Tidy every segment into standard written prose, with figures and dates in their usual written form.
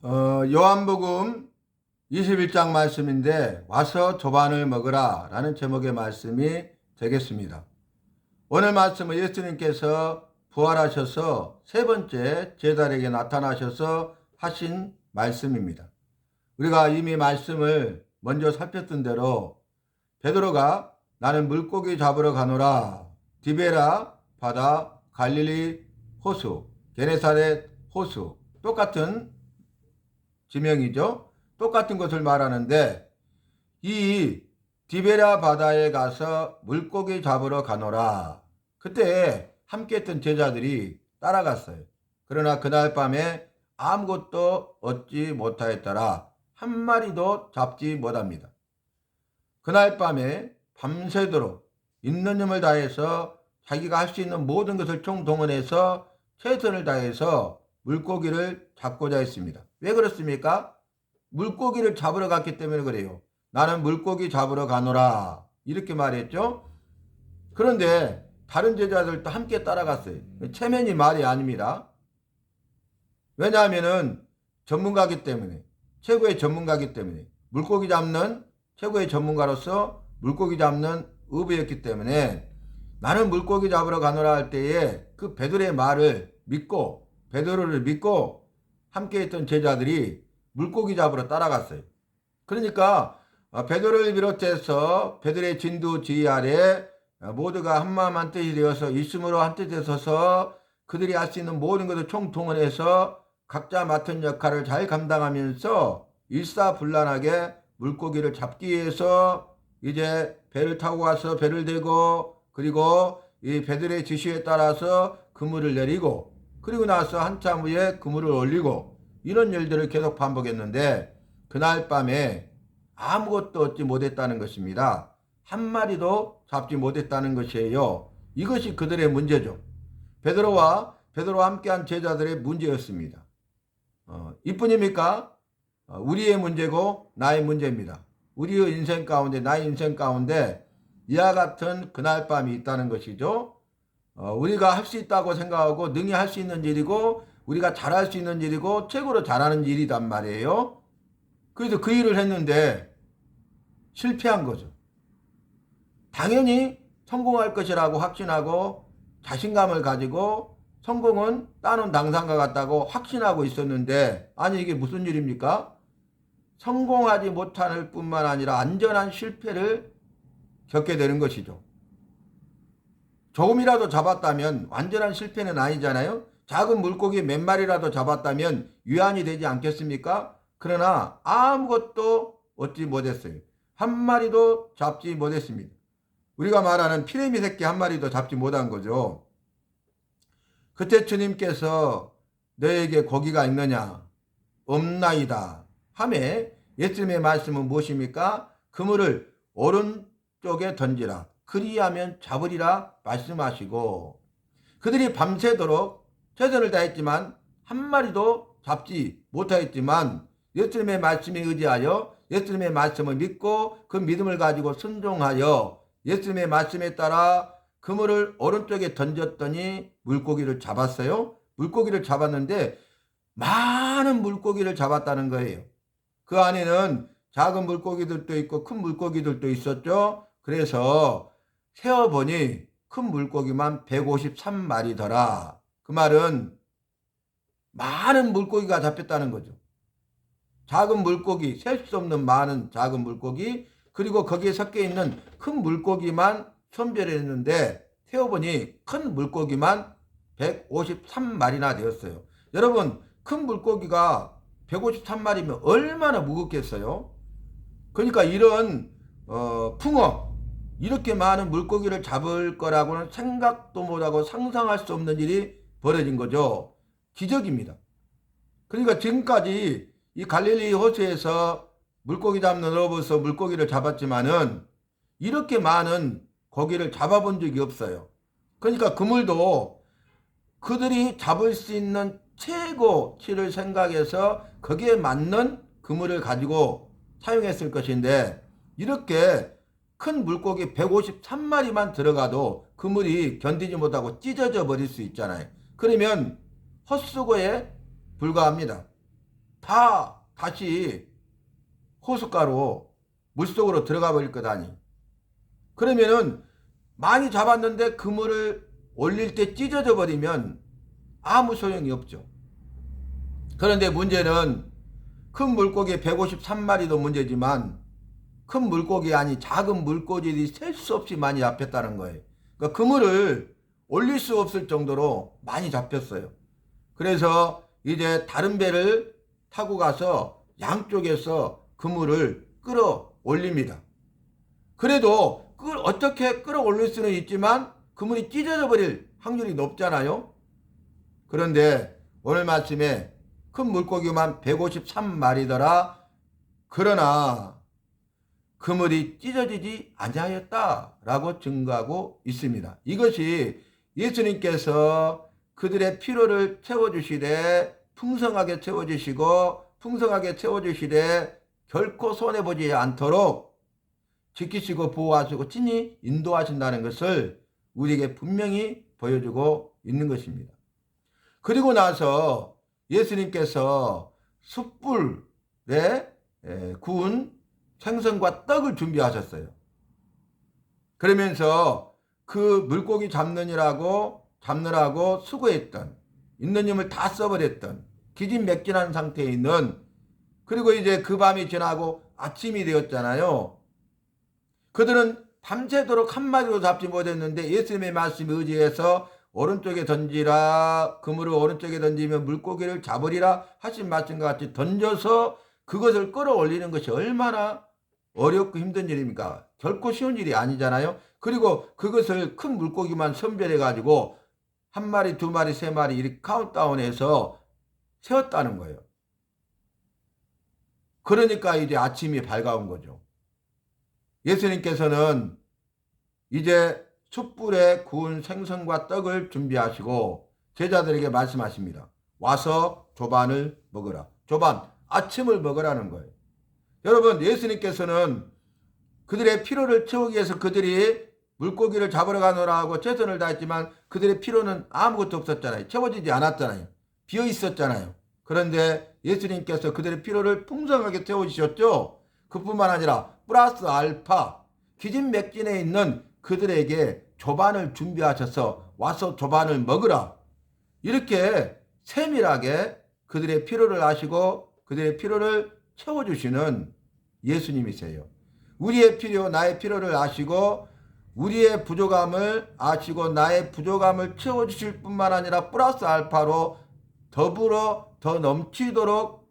요한복음 21장 말씀인데 와서 조반을 먹으라 라는 제목의 말씀이 되겠습니다. 오늘 말씀은 예수님께서 부활하셔서 세 번째 제자에게 나타나셔서 하신 말씀입니다. 우리가 이미 말씀을 먼저 살폈던 대로 베드로가 나는 물고기 잡으러 가노라, 디베라 바다, 갈릴리 호수, 게네사렛 호수, 똑같은 지명이죠. 똑같은 것을 말하는데 이 디베라 바다에 가서 물고기 잡으러 가노라. 그때 함께했던 제자들이 따라갔어요. 그러나 그날 밤에 아무것도 얻지 못하였더라. 한 마리도 잡지 못합니다. 그날 밤에 밤새도록 있는 힘을 다해서 자기가 할 수 있는 모든 것을 총동원해서 최선을 다해서 물고기를 잡고자 했습니다. 왜 그렇습니까? 물고기를 잡으러 갔기 때문에 그래요. 나는 물고기 잡으러 가노라 이렇게 말했죠. 그런데 다른 제자들도 함께 따라갔어요. 체면이 말이 아닙니다. 왜냐하면 전문가기 때문에, 최고의 전문가기 때문에, 물고기 잡는 최고의 전문가로서 물고기 잡는 어부였기 때문에 나는 물고기 잡으러 가노라 할 때에 그 베드로의 말을 믿고, 베드로를 믿고 함께 했던 제자들이 물고기 잡으러 따라갔어요. 그러니까 베드로를 비롯해서 베드로의 진두지휘 아래 모두가 한마음 한뜻이 되어서 있음으로 한뜻에 서서 그들이 할 수 있는 모든 것을 총동원해서 각자 맡은 역할을 잘 감당하면서 일사불란하게 물고기를 잡기 위해서 이제 배를 타고 가서 배를 대고, 그리고 이 베드로의 지시에 따라서 그물을 내리고, 그리고 나서 한참 후에 그물을 올리고, 이런 일들을 계속 반복했는데 그날 밤에 아무것도 얻지 못했다는 것입니다. 한 마리도 잡지 못했다는 것이에요. 이것이 그들의 문제죠. 베드로와 함께한 제자들의 문제였습니다. 이뿐입니까? 우리의 문제고 나의 문제입니다. 우리의 인생 가운데, 나의 인생 가운데 이와 같은 그날 밤이 있다는 것이죠. 우리가 할 수 있다고 생각하고 능히 할 수 있는 일이고 우리가 잘할 수 있는 일이고 최고로 잘하는 일이란 말이에요. 그래서 그 일을 했는데 실패한 거죠. 당연히 성공할 것이라고 확신하고 자신감을 가지고 성공은 따놓은 당상과 같다고 확신하고 있었는데, 아니 이게 무슨 일입니까? 성공하지 못할 뿐만 아니라 안전한 실패를 겪게 되는 것이죠. 조금이라도 잡았다면 완전한 실패는 아니잖아요. 작은 물고기 몇 마리라도 잡았다면 위안이 되지 않겠습니까? 그러나 아무것도 얻지 못했어요. 한 마리도 잡지 못했습니다. 우리가 말하는 피레미 새끼 한 마리도 잡지 못한 거죠. 그때 주님께서 너에게 고기가 있느냐? 없나이다 하매 예수님의 말씀은 무엇입니까? 그물을 오른쪽에 던지라. 그리하면 잡으리라 말씀하시고, 그들이 밤새도록 최선을 다했지만 한 마리도 잡지 못하였지만 예수님의 말씀에 의지하여 예수님의 말씀을 믿고 그 믿음을 가지고 순종하여 예수님의 말씀에 따라 그물을 오른쪽에 던졌더니 물고기를 잡았어요. 물고기를 잡았는데 많은 물고기를 잡았다는 거예요. 그 안에는 작은 물고기들도 있고 큰 물고기들도 있었죠. 그래서 세어보니 큰 물고기만 153마리더라. 그 말은 많은 물고기가 잡혔다는 거죠. 작은 물고기, 셀 수 없는 많은 작은 물고기, 그리고 거기에 섞여 있는 큰 물고기만 선별했는데 세어보니 큰 물고기만 153마리나 되었어요. 여러분, 큰 물고기가 153마리면 얼마나 무겁겠어요? 그러니까 이런 풍어, 이렇게 많은 물고기를 잡을 거라고는 생각도 못하고 상상할 수 없는 일이 벌어진 거죠. 기적입니다. 그러니까 지금까지 이 갈릴리 호수에서 물고기 잡는 어부서 물고기를 잡았지만은 이렇게 많은 고기를 잡아본 적이 없어요. 그러니까 그물도 그들이 잡을 수 있는 최고치를 생각해서 거기에 맞는 그물을 가지고 사용했을 것인데, 이렇게 큰 물고기 153마리만 들어가도 그물이 견디지 못하고 찢어져 버릴 수 있잖아요. 그러면 헛수고에 불과합니다. 다 다시 호숫가로 물속으로 들어가 버릴 거다니. 그러면은 많이 잡았는데 그물을 올릴 때 찢어져 버리면 아무 소용이 없죠. 그런데 문제는 큰 물고기 153마리도 문제지만 큰 물고기 아니 작은 물고기들이 셀 수 없이 많이 잡혔다는 거예요. 그러니까 그물을 올릴 수 없을 정도로 많이 잡혔어요. 그래서 이제 다른 배를 타고 가서 양쪽에서 그물을 끌어 올립니다. 그래도 그걸 어떻게 끌어올릴 수는 있지만 그물이 찢어져 버릴 확률이 높잖아요. 그런데 오늘 말씀에 큰 물고기만 153마리더라. 그러나 그물이 찢어지지 아니하였다라고 증거하고 있습니다. 이것이 예수님께서 그들의 필요를 채워주시되 풍성하게 채워주시고 풍성하게 채워주시되 결코 손해보지 않도록 지키시고 보호하시고 친히 인도하신다는 것을 우리에게 분명히 보여주고 있는 것입니다. 그리고 나서 예수님께서 숯불에 구운 생선과 떡을 준비하셨어요. 그러면서 그 물고기 잡느라고 수고했던, 있는 힘을 다 써버렸던 기진맥진한 상태에 있는, 그리고 이제 그 밤이 지나고 아침이 되었잖아요. 그들은 밤새도록 한 마리로 잡지 못했는데 예수님의 말씀에 의지해서 오른쪽에 던지라, 그물을 오른쪽에 던지면 물고기를 잡으리라 하신 말씀과 같이 던져서 그것을 끌어올리는 것이 얼마나 어렵고 힘든 일입니까? 결코 쉬운 일이 아니잖아요. 그리고 그것을 큰 물고기만 선별해 가지고 한 마리, 두 마리, 세 마리 이렇게 카운트다운해서 세웠다는 거예요. 그러니까 이제 아침이 밝아온 거죠. 예수님께서는 이제 숯불에 구운 생선과 떡을 준비하시고 제자들에게 말씀하십니다. 와서 조반을 먹으라. 조반, 아침을 먹으라는 거예요. 여러분, 예수님께서는 그들의 필요를 채우기 위해서 그들이 물고기를 잡으러 가느라고 최선을 다했지만 그들의 필요는 아무것도 없었잖아요. 채워지지 않았잖아요. 비어 있었잖아요. 그런데 예수님께서 그들의 필요를 풍성하게 채워주셨죠. 그뿐만 아니라 플러스 알파 기진맥진에 있는 그들에게 조반을 준비하셔서 와서 조반을 먹으라. 이렇게 세밀하게 그들의 필요를 아시고 그들의 필요를 채워주시는 예수님이세요. 우리의 필요, 나의 필요를 아시고 우리의 부족함을 아시고 나의 부족함을 채워주실 뿐만 아니라 플러스 알파로 더불어 더 넘치도록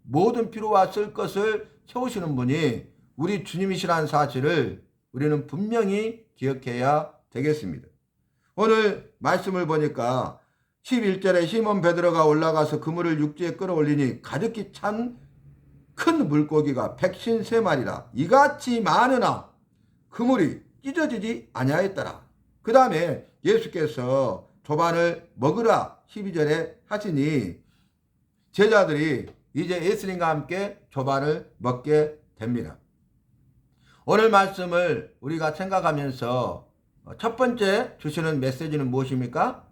모든 필요와 쓸 것을 채우시는 분이 우리 주님이시라는 사실을 우리는 분명히 기억해야 되겠습니다. 오늘 말씀을 보니까 11절에 시몬 베드로가 올라가서 그물을 육지에 끌어올리니 가득히 찬 큰 물고기가 153마리라 이같이 많으나 그물이 찢어지지 아니하였더라. 그 다음에 예수께서 조반을 먹으라 12절에 하시니 제자들이 이제 예수님과 함께 조반을 먹게 됩니다. 오늘 말씀을 우리가 생각하면서 첫 번째 주시는 메시지는 무엇입니까?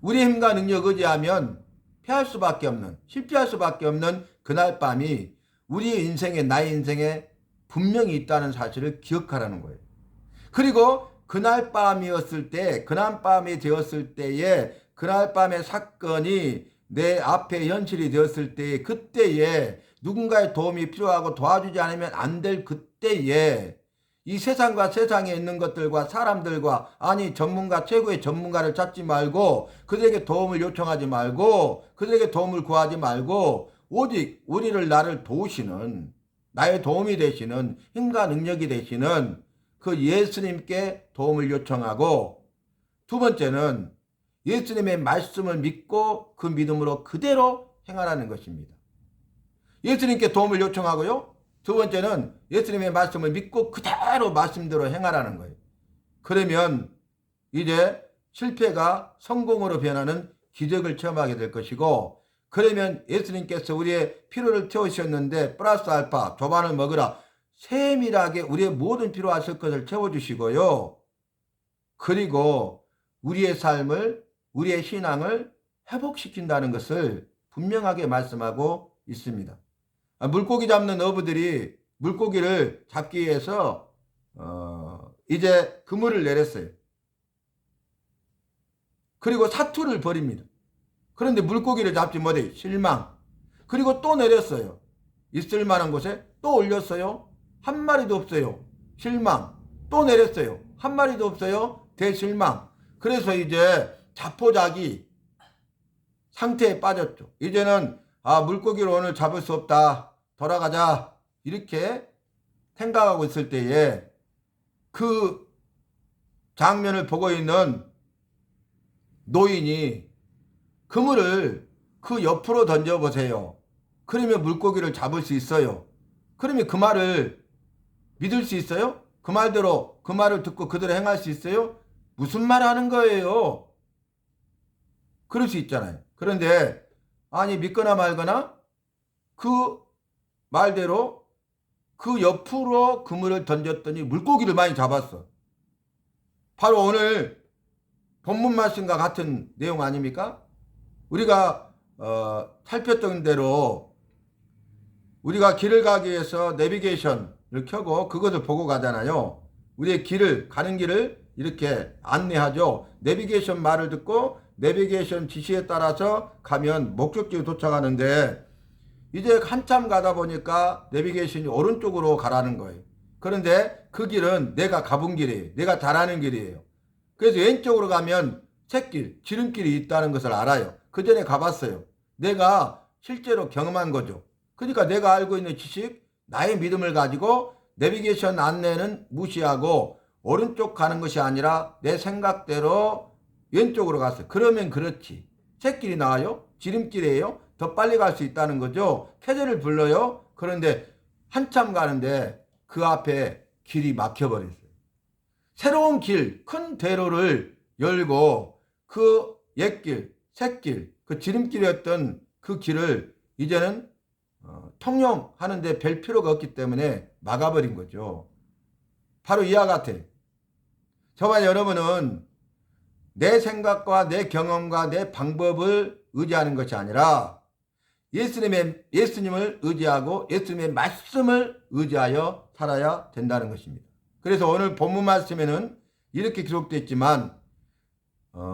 우리의 힘과 능력 의지하면 패할 수밖에 없는, 실패할 수밖에 없는 그날 밤이 우리의 인생에, 나의 인생에 분명히 있다는 사실을 기억하라는 거예요. 그리고 그날 밤이었을 때, 그날 밤이 되었을 때에, 그날 밤의 사건이 내 앞에 현실이 되었을 때에, 그때에 누군가의 도움이 필요하고 도와주지 않으면 안 될 그때에 이 세상과 세상에 있는 것들과 사람들과 아니 전문가, 최고의 전문가를 찾지 말고 그들에게 도움을 요청하지 말고 그들에게 도움을 구하지 말고 오직 우리를 나를 도우시는 나의 도움이 되시는 힘과 능력이 되시는 그 예수님께 도움을 요청하고 두 번째는 예수님의 말씀을 믿고 그 믿음으로 그대로 행하라는 것입니다. 예수님께 도움을 요청하고요. 두 번째는 예수님의 말씀을 믿고 그대로 말씀대로 행하라는 거예요. 그러면 이제 실패가 성공으로 변하는 기적을 체험하게 될 것이고 그러면 예수님께서 우리의 필요를 채우셨는데 플러스 알파 조반을 먹으라 세밀하게 우리의 모든 필요하실 것을 채워주시고요. 그리고 우리의 삶을 우리의 신앙을 회복시킨다는 것을 분명하게 말씀하고 있습니다. 물고기 잡는 어부들이 물고기를 잡기 위해서 이제 그물을 내렸어요. 그리고 사투를 벌입니다. 그런데 물고기를 잡지 못해 실망. 그리고 또 내렸어요. 있을 만한 곳에 또 올렸어요. 한 마리도 없어요. 실망. 또 내렸어요. 한 마리도 없어요. 대실망. 그래서 이제 자포자기 상태에 빠졌죠. 이제는 물고기를 오늘 잡을 수 없다. 돌아가자. 이렇게 생각하고 있을 때에 그 장면을 보고 있는 노인이 그물을 그 옆으로 던져보세요. 그러면 물고기를 잡을 수 있어요. 그러면 그 말을 믿을 수 있어요? 그 말대로 그 말을 듣고 그대로 행할 수 있어요? 무슨 말 하는 거예요? 그럴 수 있잖아요. 그런데 믿거나 말거나 그 말대로 그 옆으로 그물을 던졌더니 물고기를 많이 잡았어. 바로 오늘 본문 말씀과 같은 내용 아닙니까? 우리가 살폈던 대로 우리가 길을 가기 위해서 내비게이션을 켜고 그것을 보고 가잖아요. 우리의 가는 길을 이렇게 안내하죠. 내비게이션 말을 듣고 내비게이션 지시에 따라서 가면 목적지에 도착하는데 이제 한참 가다 보니까 내비게이션이 오른쪽으로 가라는 거예요. 그런데 그 길은 내가 가본 길이에요. 내가 잘 아는 길이에요. 그래서 왼쪽으로 가면 샛길, 지름길이 있다는 것을 알아요. 그 전에 가봤어요. 내가 실제로 경험한 거죠. 그러니까 내가 알고 있는 지식, 나의 믿음을 가지고 내비게이션 안내는 무시하고 오른쪽 가는 것이 아니라 내 생각대로 왼쪽으로 갔어요. 그러면 그렇지. 샛길이 나와요? 지름길이에요? 더 빨리 갈 수 있다는 거죠. 쾌재를 불러요. 그런데 한참 가는데 그 앞에 길이 막혀버렸어요. 새로운 길, 큰 대로를 열고 그 옛길, 샛길, 그 지름길이었던 그 길을 이제는 통용하는데 별 필요가 없기 때문에 막아버린 거죠. 바로 이와 같아. 저와 여러분은 내 생각과 내 경험과 내 방법을 의지하는 것이 아니라 예수님을 의지하고 예수님의 말씀을 의지하여 살아야 된다는 것입니다. 그래서 오늘 본문 말씀에는 이렇게 기록되어 있지만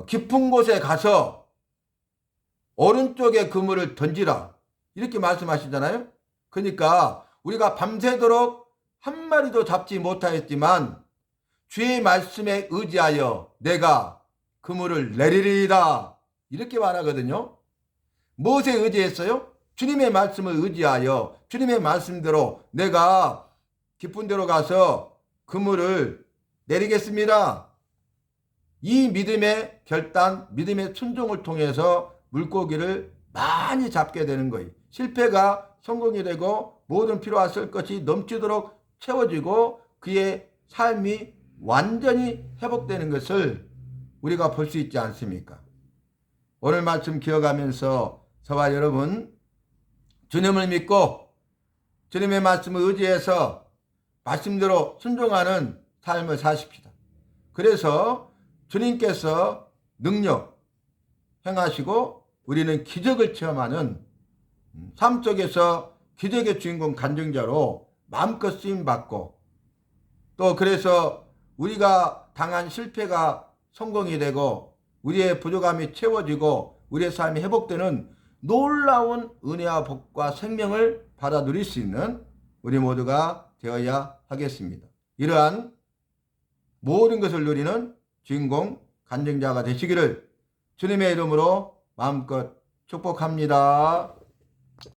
깊은 곳에 가서 오른쪽에 그물을 던지라 이렇게 말씀하시잖아요. 그러니까 우리가 밤새도록 한 마리도 잡지 못하였지만 주의 말씀에 의지하여 내가 그물을 내리리이다 이렇게 말하거든요. 무엇에 의지했어요? 주님의 말씀을 의지하여 주님의 말씀대로 내가 깊은 데로 가서 그물을 내리겠습니다. 이 믿음의 결단, 믿음의 순종을 통해서 물고기를 많이 잡게 되는 거예요. 실패가 성공이 되고 모든 필요와 쓸 것이 넘치도록 채워지고 그의 삶이 완전히 회복되는 것을 우리가 볼 수 있지 않습니까? 오늘 말씀 기억하면서 저와 여러분 주님을 믿고 주님의 말씀을 의지해서 말씀대로 순종하는 삶을 사십시다. 그래서 주님께서 능력 행하시고 우리는 기적을 체험하는 삶 속에서 기적의 주인공 간증자로 마음껏 쓰임받고 또 그래서 우리가 당한 실패가 성공이 되고 우리의 부족함이 채워지고 우리의 삶이 회복되는 놀라운 은혜와 복과 생명을 받아 누릴 수 있는 우리 모두가 되어야 하겠습니다. 이러한 모든 것을 누리는 주인공 간증자가 되시기를 주님의 이름으로 마음껏 축복합니다.